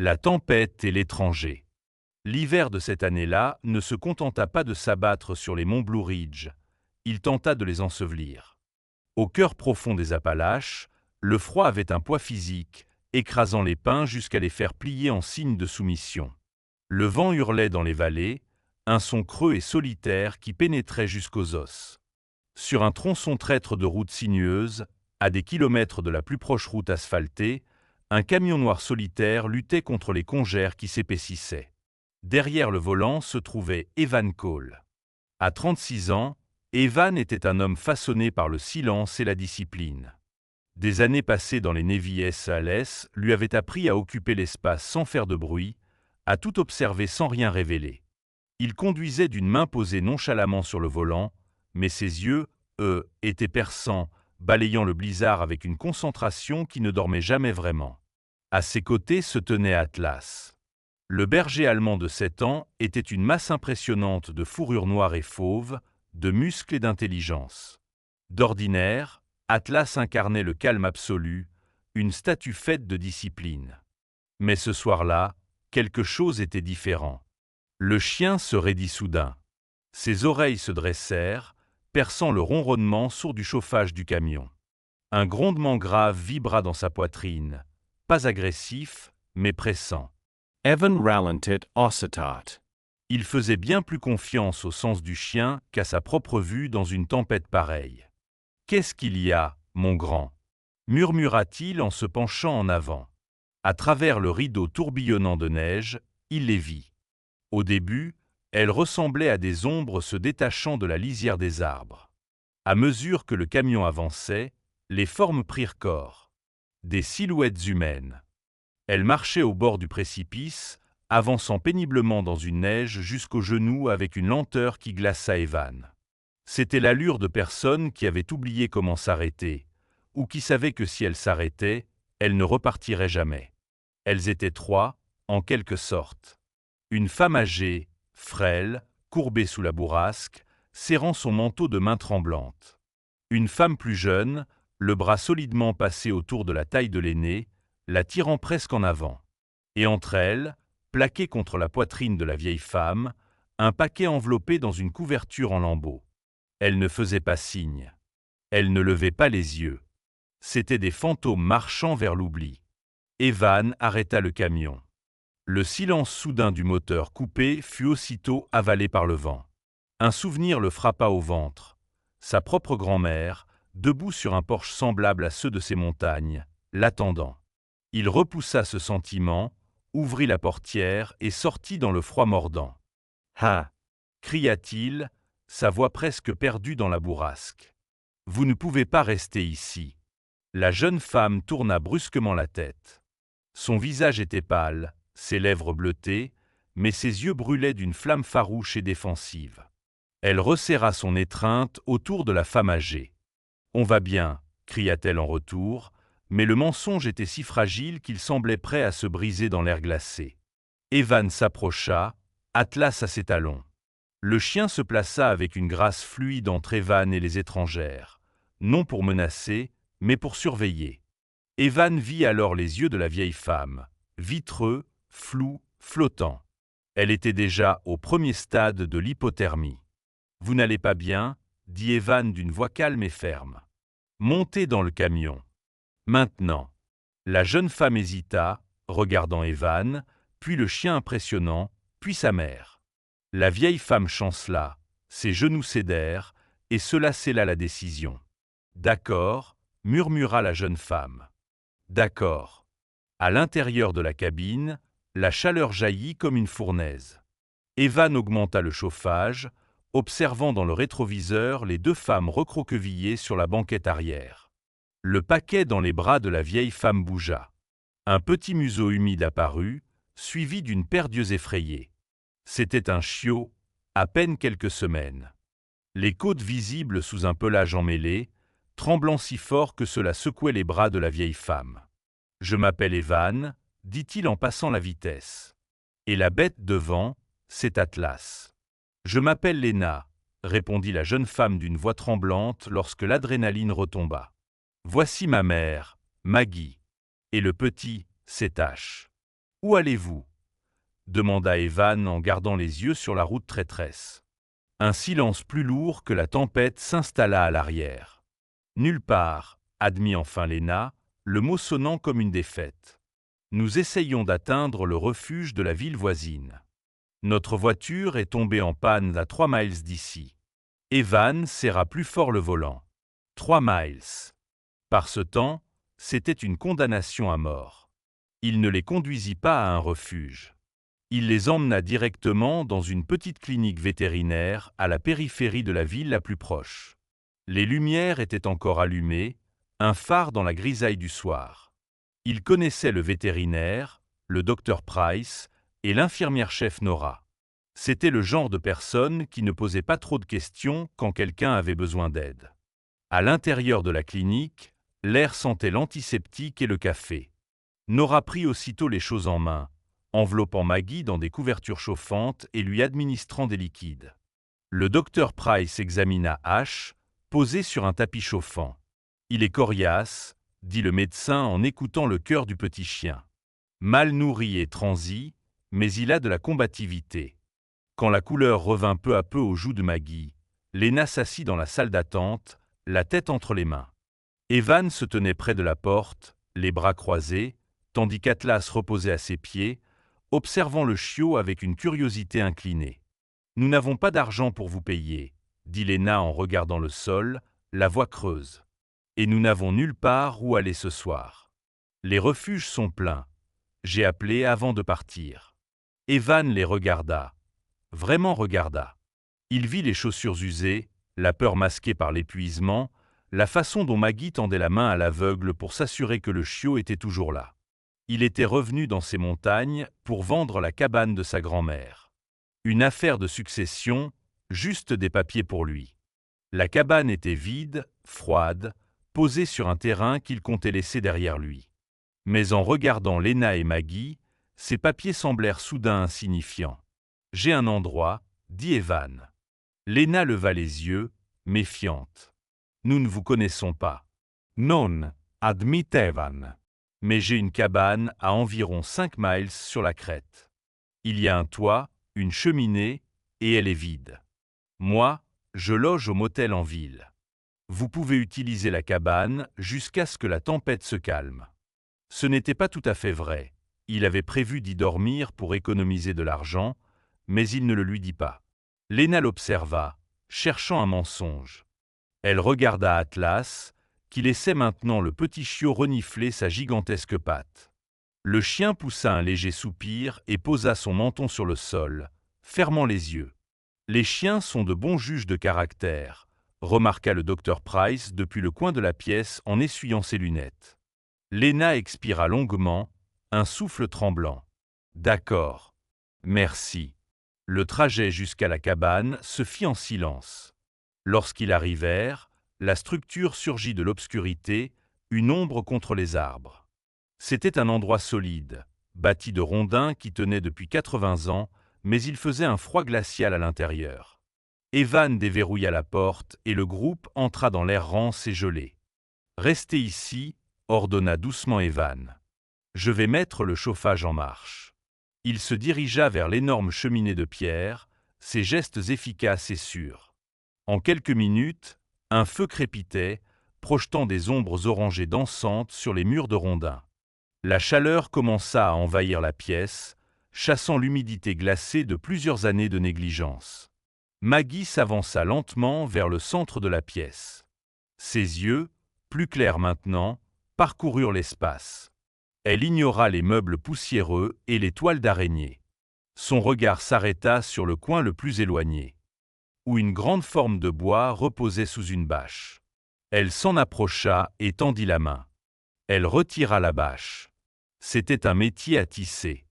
La tempête et l'étranger. L'hiver de cette année-là ne se contenta pas de s'abattre sur les monts Blue Ridge, il tenta de les ensevelir. Au cœur profond des Appalaches, le froid avait un poids physique, écrasant les pins jusqu'à les faire plier en signe de soumission. Le vent hurlait dans les vallées, un son creux et solitaire qui pénétrait jusqu'aux os. Sur un tronçon traître de route sinueuse, à des kilomètres de la plus proche route asphaltée, un camion noir solitaire luttait contre les congères qui s'épaississaient. Derrière le volant se trouvait Evan Cole. À 36 ans, Evan était un homme façonné par le silence et la discipline. Des années passées dans les Navy SEALs lui avaient appris à occuper l'espace sans faire de bruit, à tout observer sans rien révéler. Il conduisait d'une main posée nonchalamment sur le volant, mais ses yeux, eux, étaient perçants, balayant le blizzard avec une concentration qui ne dormait jamais vraiment. À ses côtés se tenait Atlas. Le berger allemand de 7 ans était une masse impressionnante de fourrure noire et fauve, de muscles et d'intelligence. D'ordinaire, Atlas incarnait le calme absolu, une statue faite de discipline. Mais ce soir-là, quelque chose était différent. Le chien se raidit soudain. Ses oreilles se dressèrent, perçant le ronronnement sourd du chauffage du camion. Un grondement grave vibra dans sa poitrine, pas agressif, mais pressant. Evan ralented oscitat. Il faisait bien plus confiance au sens du chien qu'à sa propre vue dans une tempête pareille. « Qu'est-ce qu'il y a, mon grand » murmura-t-il en se penchant en avant. À travers le rideau tourbillonnant de neige, il les vit. Au début, elles ressemblaient à des ombres se détachant de la lisière des arbres. À mesure que le camion avançait, les formes prirent corps. Des silhouettes humaines. Elles marchaient au bord du précipice, avançant péniblement dans une neige jusqu'aux genoux avec une lenteur qui glaça Evan. C'était l'allure de personnes qui avaient oublié comment s'arrêter, ou qui savaient que si elles s'arrêtaient, elles ne repartiraient jamais. Elles étaient 3, en quelque sorte. Une femme âgée, frêle, courbée sous la bourrasque, serrant son manteau de main tremblante. Une femme plus jeune, le bras solidement passé autour de la taille de l'aînée, la tirant presque en avant. Et entre elles, plaqué contre la poitrine de la vieille femme, un paquet enveloppé dans une couverture en lambeaux. Elle ne faisait pas signe. Elle ne levait pas les yeux. C'étaient des fantômes marchant vers l'oubli. Evan arrêta le camion. Le silence soudain du moteur coupé fut aussitôt avalé par le vent. Un souvenir le frappa au ventre. Sa propre grand-mère, debout sur un porche semblable à ceux de ces montagnes, l'attendant. Il repoussa ce sentiment, ouvrit la portière et sortit dans le froid mordant. « Ah » cria-t-il, sa voix presque perdue dans la bourrasque. « Vous ne pouvez pas rester ici. » La jeune femme tourna brusquement la tête. Son visage était pâle, ses lèvres bleutées, mais ses yeux brûlaient d'une flamme farouche et défensive. Elle resserra son étreinte autour de la femme âgée. « On va bien » cria-t-elle en retour, mais le mensonge était si fragile qu'il semblait prêt à se briser dans l'air glacé. Evan s'approcha, Atlas à ses talons. Le chien se plaça avec une grâce fluide entre Evan et les étrangères, non pour menacer, mais pour surveiller. Evan vit alors les yeux de la vieille femme, vitreux, flous, flottants. Elle était déjà au premier stade de l'hypothermie. « Vous n'allez pas bien » dit Evan d'une voix calme et ferme. « Montez dans le camion. » Maintenant. La jeune femme hésita, regardant Evan, puis le chien impressionnant, puis sa mère. La vieille femme chancela, ses genoux cédèrent, et cela scella la décision. « D'accord » murmura la jeune femme. « D'accord. » À l'intérieur de la cabine, la chaleur jaillit comme une fournaise. Evan augmenta le chauffage, observant dans le rétroviseur les 2 femmes recroquevillées sur la banquette arrière. Le paquet dans les bras de la vieille femme bougea. Un petit museau humide apparut, suivi d'une paire d'yeux effrayés. C'était un chiot, à peine quelques semaines. Les côtes visibles sous un pelage emmêlé, tremblant si fort que cela secouait les bras de la vieille femme. « Je m'appelle Evan » dit-il en passant la vitesse. « Et la bête devant, c'est Atlas. »« Je m'appelle Lena » répondit la jeune femme d'une voix tremblante lorsque l'adrénaline retomba. « Voici ma mère, Maggie. Et le petit, c'est Ash. » Où allez-vous? Demanda Evan en gardant les yeux sur la route traîtresse. Un silence plus lourd que la tempête s'installa à l'arrière. Nulle part, admit enfin Lena, le mot sonnant comme une défaite. Nous essayons d'atteindre le refuge de la ville voisine. Notre voiture est tombée en panne à 3 miles d'ici. Evan serra plus fort le volant. 3 miles. Par ce temps, c'était une condamnation à mort. Il ne les conduisit pas à un refuge. Il les emmena directement dans une petite clinique vétérinaire à la périphérie de la ville la plus proche. Les lumières étaient encore allumées, un phare dans la grisaille du soir. Il connaissait le vétérinaire, le docteur Price et l'infirmière-chef Nora. C'était le genre de personne qui ne posait pas trop de questions quand quelqu'un avait besoin d'aide. À l'intérieur de la clinique, l'air sentait l'antiseptique et le café. Nora prit aussitôt les choses en main, enveloppant Maggie dans des couvertures chauffantes et lui administrant des liquides. Le docteur Price examina Ash, posé sur un tapis chauffant. « Il est coriace », dit le médecin en écoutant le cœur du petit chien. Mal nourri et transi, mais il a de la combativité. Quand la couleur revint peu à peu aux joues de Maggie, Lena s'assit dans la salle d'attente, la tête entre les mains. Evan se tenait près de la porte, les bras croisés, tandis qu'Atlas reposait à ses pieds, observant le chiot avec une curiosité inclinée. « Nous n'avons pas d'argent pour vous payer, » dit Lena en regardant le sol, la voix creuse. « Et nous n'avons nulle part où aller ce soir. Les refuges sont pleins. J'ai appelé avant de partir. » Evan les regarda. Vraiment regarda. Il vit les chaussures usées, la peur masquée par l'épuisement, la façon dont Maggie tendait la main à l'aveugle pour s'assurer que le chiot était toujours là. Il était revenu dans ces montagnes pour vendre la cabane de sa grand-mère. Une affaire de succession, juste des papiers pour lui. La cabane était vide, froide, posée sur un terrain qu'il comptait laisser derrière lui. Mais en regardant Lena et Maggie, ces papiers semblèrent soudain insignifiants. « J'ai un endroit, » dit Evan. Lena leva les yeux, méfiante. « Nous ne vous connaissons pas. »« Non, » admit Evan. « Mais j'ai une cabane à environ 5 miles sur la crête. Il y a un toit, une cheminée, et elle est vide. Moi, je loge au motel en ville. Vous pouvez utiliser la cabane jusqu'à ce que la tempête se calme. » Ce n'était pas tout à fait vrai. Il avait prévu d'y dormir pour économiser de l'argent, mais il ne le lui dit pas. Lena l'observa, cherchant un mensonge. Elle regarda Atlas, qui laissait maintenant le petit chiot renifler sa gigantesque patte. Le chien poussa un léger soupir et posa son menton sur le sol, fermant les yeux. « Les chiens sont de bons juges de caractère », remarqua le docteur Price depuis le coin de la pièce en essuyant ses lunettes. Lena expira longuement, un souffle tremblant. « D'accord. Merci. » Le trajet jusqu'à la cabane se fit en silence. Lorsqu'ils arrivèrent, la structure surgit de l'obscurité, une ombre contre les arbres. C'était un endroit solide, bâti de rondins qui tenaient depuis 80 ans, mais il faisait un froid glacial à l'intérieur. Evan déverrouilla la porte et le groupe entra dans l'air rance et gelé. « Restez ici, » ordonna doucement Evan. « Je vais mettre le chauffage en marche. » Il se dirigea vers l'énorme cheminée de pierre, ses gestes efficaces et sûrs. En quelques minutes, un feu crépitait, projetant des ombres orangées dansantes sur les murs de rondins. La chaleur commença à envahir la pièce, chassant l'humidité glacée de plusieurs années de négligence. Maggie s'avança lentement vers le centre de la pièce. Ses yeux, plus clairs maintenant, parcoururent l'espace. Elle ignora les meubles poussiéreux et les toiles d'araignée. Son regard s'arrêta sur le coin le plus éloigné, où une grande forme de bois reposait sous une bâche. Elle s'en approcha et tendit la main. Elle retira la bâche. C'était un métier à tisser.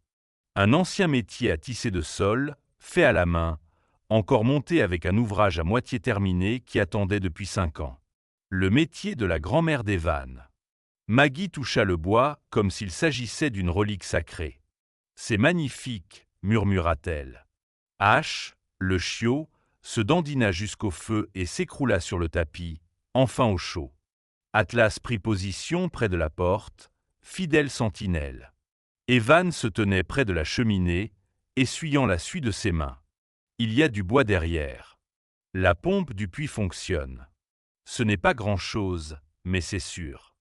Un ancien métier à tisser de sol, fait à la main, encore monté avec un ouvrage à moitié terminé qui attendait depuis 5 ans. Le métier de la grand-mère d'Evan. Maggie toucha le bois comme s'il s'agissait d'une relique sacrée. « C'est magnifique », murmura-t-elle. Ash, le chiot, se dandina jusqu'au feu et s'écroula sur le tapis, enfin au chaud. Atlas prit position près de la porte, fidèle sentinelle. Evan se tenait près de la cheminée, essuyant la suie de ses mains. Il y a du bois derrière. La pompe du puits fonctionne. Ce n'est pas grand-chose, mais c'est sûr.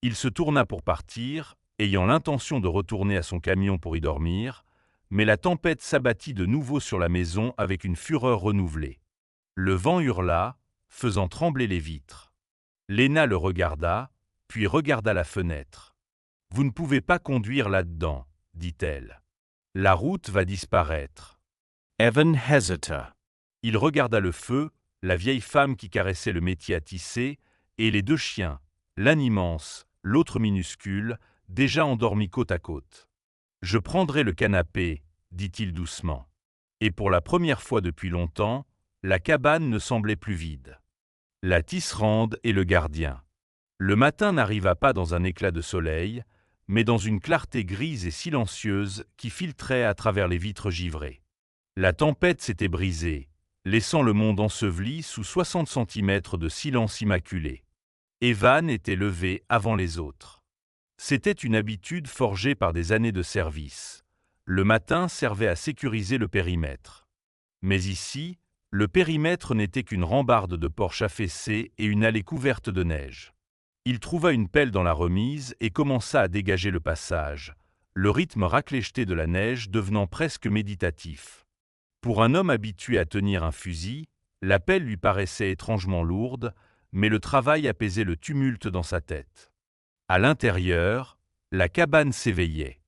Il se tourna pour partir, ayant l'intention de retourner à son camion pour y dormir, mais la tempête s'abattit de nouveau sur la maison avec une fureur renouvelée. Le vent hurla, faisant trembler les vitres. Lena le regarda, puis regarda la fenêtre. « Vous ne pouvez pas conduire là-dedans, dit-elle. La route va disparaître. » Evan hesita. Il regarda le feu, la vieille femme qui caressait le métier à tisser, et les deux chiens, l'un immense, l'autre minuscule, déjà endormis côte à côte. « Je prendrai le canapé, dit-il doucement. Et pour la première fois depuis longtemps, la cabane ne semblait plus vide. La tisserande et le gardien. Le matin n'arriva pas dans un éclat de soleil, mais dans une clarté grise et silencieuse qui filtrait à travers les vitres givrées. La tempête s'était brisée, laissant le monde enseveli sous 60 centimètres de silence immaculé. Evan était levé avant les autres. C'était une habitude forgée par des années de service. Le matin servait à sécuriser le périmètre. Mais ici, le périmètre n'était qu'une rambarde de porche affaissée et une allée couverte de neige. Il trouva une pelle dans la remise et commença à dégager le passage, le rythme raclécheté de la neige devenant presque méditatif. Pour un homme habitué à tenir un fusil, la pelle lui paraissait étrangement lourde, mais le travail apaisait le tumulte dans sa tête. À l'intérieur, la cabane s'éveillait.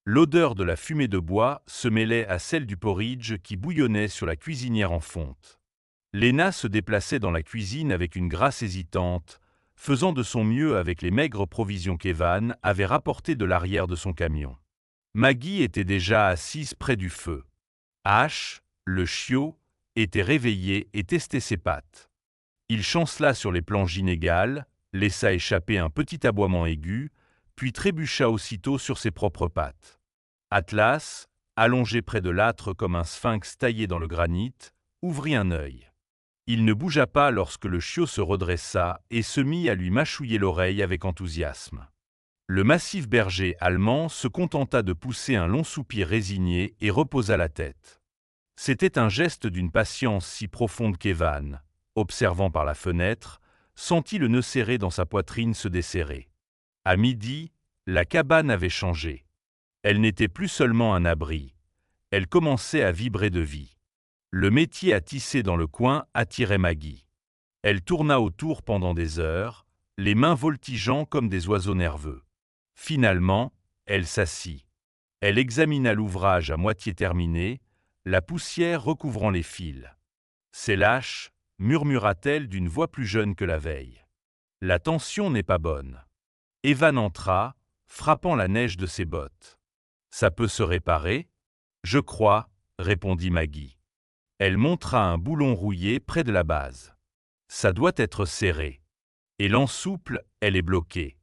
L'odeur de la fumée de bois se mêlait à celle du porridge qui bouillonnait sur la cuisinière en fonte. Lena se déplaçait dans la cuisine avec une grâce hésitante, faisant de son mieux avec les maigres provisions qu'Evan avait rapportées de l'arrière de son camion. Maggie était déjà assise près du feu. Ash, le chiot, était réveillé et testait ses pattes. Il chancela sur les planches inégales, laissa échapper un petit aboiement aigu, puis trébucha aussitôt sur ses propres pattes. Atlas, allongé près de l'âtre comme un sphinx taillé dans le granit, ouvrit un œil. Il ne bougea pas lorsque le chiot se redressa et se mit à lui mâchouiller l'oreille avec enthousiasme. Le massif berger allemand se contenta de pousser un long soupir résigné et reposa la tête. C'était un geste d'une patience si profonde qu'Evan, observant par la fenêtre, sentit le nœud serré dans sa poitrine se desserrer. À midi, la cabane avait changé. Elle n'était plus seulement un abri. Elle commençait à vibrer de vie. Le métier à tisser dans le coin attirait Maggie. Elle tourna autour pendant des heures, les mains voltigeant comme des oiseaux nerveux. Finalement, elle s'assit. Elle examina l'ouvrage à moitié terminé, la poussière recouvrant les fils. « C'est lâche », murmura-t-elle d'une voix plus jeune que la veille. « La tension n'est pas bonne. » Evan entra, frappant la neige de ses bottes. « Ça peut se réparer ?»« Je crois, » répondit Maggie. Elle montra un boulon rouillé près de la base. « Ça doit être serré. » Et l'ensouple, elle est bloquée.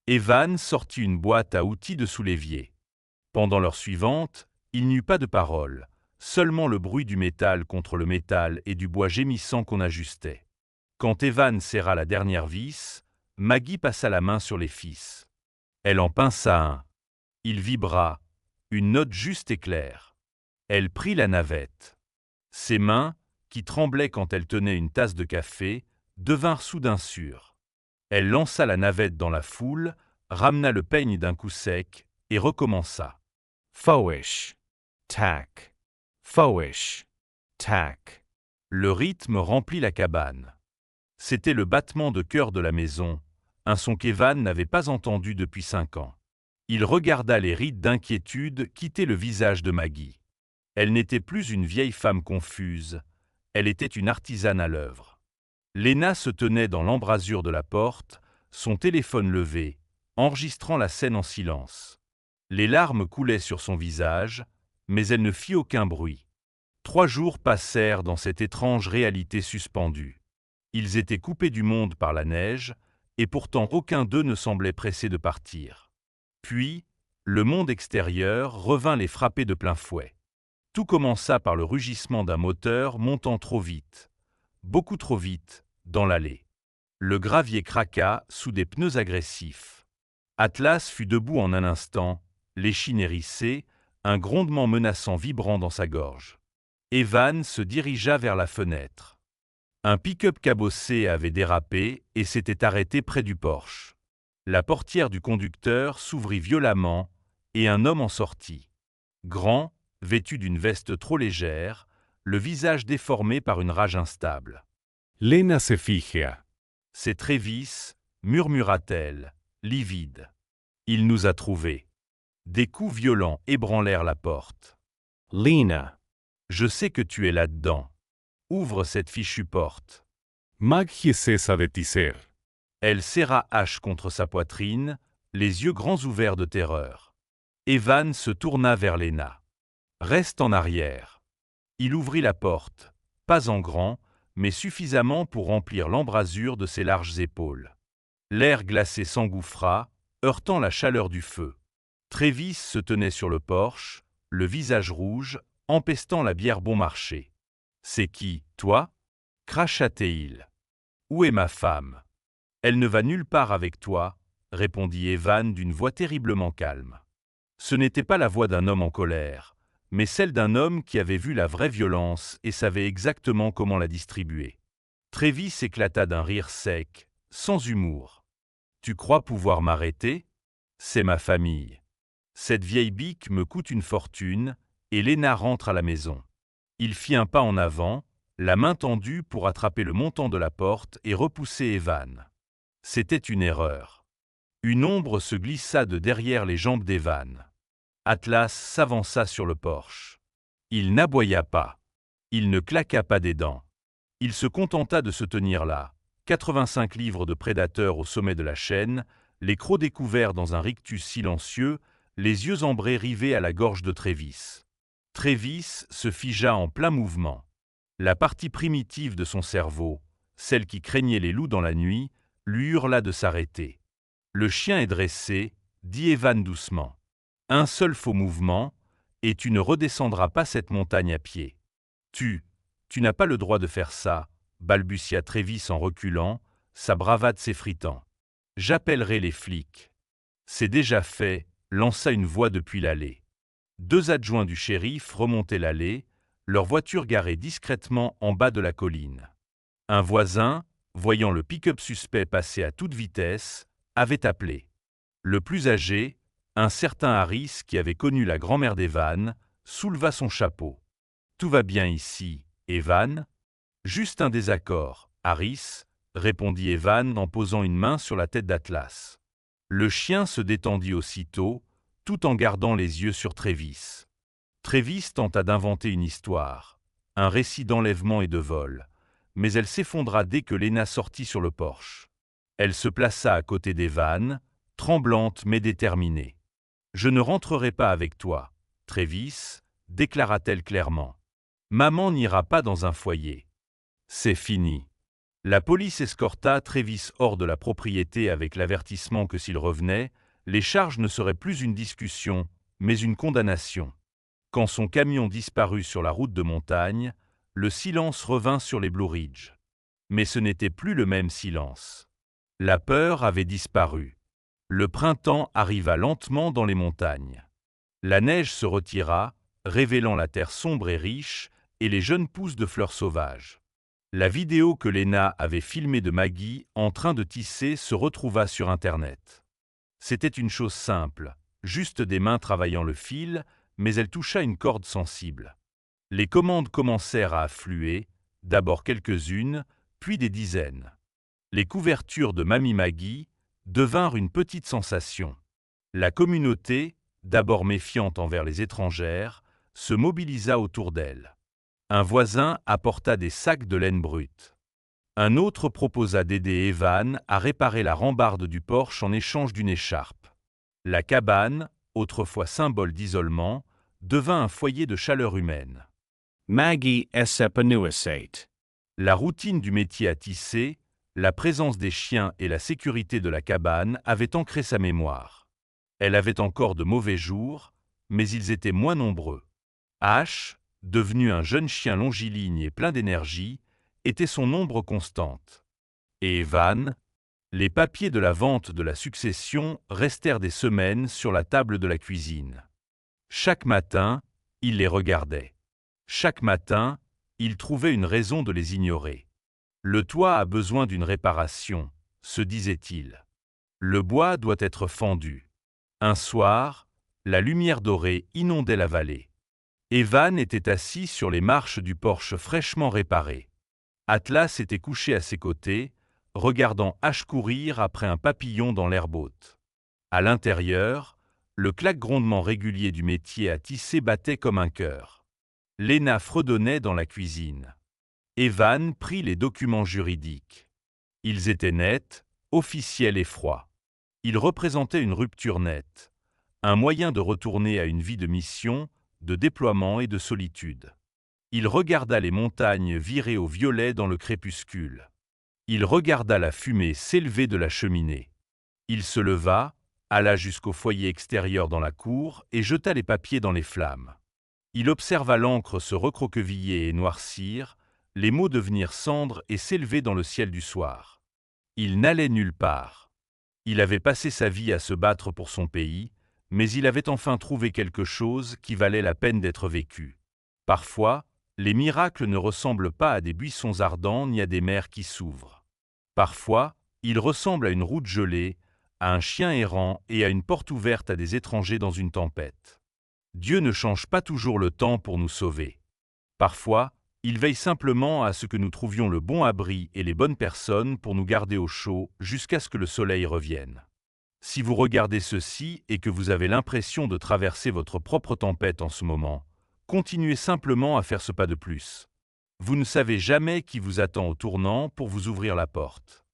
Evan sortit une boîte à outils de sous l'évier. Pendant l'heure suivante, il n'y eut pas de parole, seulement le bruit du métal contre le métal et du bois gémissant qu'on ajustait. Quand Evan serra la dernière vis, Maggie passa la main sur les fils. Elle en pinça un. Il vibra, une note juste et claire. Elle prit la navette. Ses mains, qui tremblaient quand elle tenait une tasse de café, devinrent soudain sûres. Elle lança la navette dans la foule, ramena le peigne d'un coup sec et recommença. Fowish. Tack. Fowish. Tack. Le rythme remplit la cabane. C'était le battement de cœur de la maison, un son qu'Evan n'avait pas entendu depuis 5 ans. Il regarda les rides d'inquiétude quitter le visage de Maggie. Elle n'était plus une vieille femme confuse, elle était une artisane à l'œuvre. Lena se tenait dans l'embrasure de la porte, son téléphone levé, enregistrant la scène en silence. Les larmes coulaient sur son visage, mais elle ne fit aucun bruit. 3 jours passèrent dans cette étrange réalité suspendue. Ils étaient coupés du monde par la neige, et pourtant aucun d'eux ne semblait pressé de partir. Puis, le monde extérieur revint les frapper de plein fouet. Tout commença par le rugissement d'un moteur montant trop vite, beaucoup trop vite, dans l'allée. Le gravier craqua sous des pneus agressifs. Atlas fut debout en un instant, l'échine hérissée, un grondement menaçant vibrant dans sa gorge. Evan se dirigea vers la fenêtre. Un pick-up cabossé avait dérapé et s'était arrêté près du porche. La portière du conducteur s'ouvrit violemment et un homme en sortit. Grand, vêtu d'une veste trop légère, le visage déformé par une rage instable. Lena se fija. C'est Travis, murmura-t-elle, livide. Il nous a trouvés. Des coups violents ébranlèrent la porte. Lena. Je sais que tu es là-dedans. Ouvre cette fichue porte. Maggie cessa de tisser. Elle serra H contre sa poitrine, les yeux grands ouverts de terreur. Evan se tourna vers Lena. Reste en arrière. Il ouvrit la porte, pas en grand, mais suffisamment pour remplir l'embrasure de ses larges épaules. L'air glacé s'engouffra, heurtant la chaleur du feu. Travis se tenait sur le porche, le visage rouge, empestant la bière bon marché. « C'est qui, toi » cracha-t-il. « Où est ma femme ?»« Elle ne va nulle part avec toi, » répondit Evan d'une voix terriblement calme. Ce n'était pas la voix d'un homme en colère, mais celle d'un homme qui avait vu la vraie violence et savait exactement comment la distribuer. Travis éclata d'un rire sec, sans humour. « Tu crois pouvoir m'arrêter ? C'est ma famille. Cette vieille bique me coûte une fortune, et Lena rentre à la maison. » Il fit un pas en avant, la main tendue pour attraper le montant de la porte et repousser Evan. C'était une erreur. Une ombre se glissa de derrière les jambes d'Evan. Atlas s'avança sur le porche. Il n'aboya pas. Il ne claqua pas des dents. Il se contenta de se tenir là, 85 livres de prédateur au sommet de la chaîne, les crocs découverts dans un rictus silencieux, les yeux ambrés rivés à la gorge de Travis. Travis se figea en plein mouvement. La partie primitive de son cerveau, celle qui craignait les loups dans la nuit, lui hurla de s'arrêter. « Le chien est dressé, » dit Evan doucement. « Un seul faux mouvement, et tu ne redescendras pas cette montagne à pied. »« Tu n'as pas le droit de faire ça, » balbutia Travis en reculant, sa bravade s'effritant. « J'appellerai les flics. »« C'est déjà fait, » lança une voix depuis l'allée. 2 adjoints du shérif remontaient l'allée, leur voiture garée discrètement en bas de la colline. Un voisin, voyant le pick-up suspect passer à toute vitesse, avait appelé. Le plus âgé, un certain Harris qui avait connu la grand-mère d'Evan, souleva son chapeau. « Tout va bien ici, Evan ?»« Juste un désaccord, Harris, » répondit Evan en posant une main sur la tête d'Atlas. Le chien se détendit aussitôt, tout en gardant les yeux sur Travis. Travis tenta d'inventer une histoire, un récit d'enlèvement et de vol, mais elle s'effondra dès que Lena sortit sur le porche. Elle se plaça à côté d'Evan, tremblante mais déterminée. « Je ne rentrerai pas avec toi, Travis, » déclara-t-elle clairement. « Maman n'ira pas dans un foyer. C'est fini. » La police escorta Travis hors de la propriété avec l'avertissement que s'il revenait, les charges ne seraient plus une discussion, mais une condamnation. Quand son camion disparut sur la route de montagne, le silence revint sur les Blue Ridge. Mais ce n'était plus le même silence. La peur avait disparu. Le printemps arriva lentement dans les montagnes. La neige se retira, révélant la terre sombre et riche et les jeunes pousses de fleurs sauvages. La vidéo que Lena avait filmée de Maggie en train de tisser se retrouva sur Internet. C'était une chose simple, juste des mains travaillant le fil, mais elle toucha une corde sensible. Les commandes commencèrent à affluer, d'abord quelques-unes, puis des dizaines. Les couvertures de Mamie Maggie devinrent une petite sensation. La communauté, d'abord méfiante envers les étrangères, se mobilisa autour d'elle. Un voisin apporta des sacs de laine brute. Un autre proposa d'aider Evan à réparer la rambarde du porche en échange d'une écharpe. La cabane, autrefois symbole d'isolement, devint un foyer de chaleur humaine. Maggie s'épanouissait. La routine du métier à tisser, la présence des chiens et la sécurité de la cabane avaient ancré sa mémoire. Elle avait encore de mauvais jours, mais ils étaient moins nombreux. Ash, devenu un jeune chien longiligne et plein d'énergie, était son ombre constante. Et Evan, Les papiers de la vente de la succession restèrent des semaines sur la table de la cuisine. Chaque matin, il les regardait. Chaque matin, il trouvait une raison de les ignorer. Le toit a besoin d'une réparation, se disait-il. Le bois doit être fendu. Un soir, la lumière dorée inondait la vallée. Evan était assis sur les marches du porche fraîchement réparé. Atlas était couché à ses côtés, regardant Ash courir après un papillon dans l'herbe haute. À l'intérieur, le claque-grondement régulier du métier à tisser battait comme un cœur. Lena fredonnait dans la cuisine. Evan prit les documents juridiques. Ils étaient nets, officiels et froids. Ils représentaient une rupture nette, un moyen de retourner à une vie de mission, de déploiement et de solitude. Il regarda les montagnes virer au violet dans le crépuscule. Il regarda la fumée s'élever de la cheminée. Il se leva, alla jusqu'au foyer extérieur dans la cour et jeta les papiers dans les flammes. Il observa l'encre se recroqueviller et noircir, les mots devenir cendres et s'élever dans le ciel du soir. Il n'allait nulle part. Il avait passé sa vie à se battre pour son pays, mais il avait enfin trouvé quelque chose qui valait la peine d'être vécu. Parfois, les miracles ne ressemblent pas à des buissons ardents ni à des mers qui s'ouvrent. Parfois, ils ressemblent à une route gelée, à un chien errant et à une porte ouverte à des étrangers dans une tempête. Dieu ne change pas toujours le temps pour nous sauver. Parfois, il veille simplement à ce que nous trouvions le bon abri et les bonnes personnes pour nous garder au chaud jusqu'à ce que le soleil revienne. Si vous regardez ceci et que vous avez l'impression de traverser votre propre tempête en ce moment, continuez simplement à faire ce pas de plus. Vous ne savez jamais qui vous attend au tournant pour vous ouvrir la porte.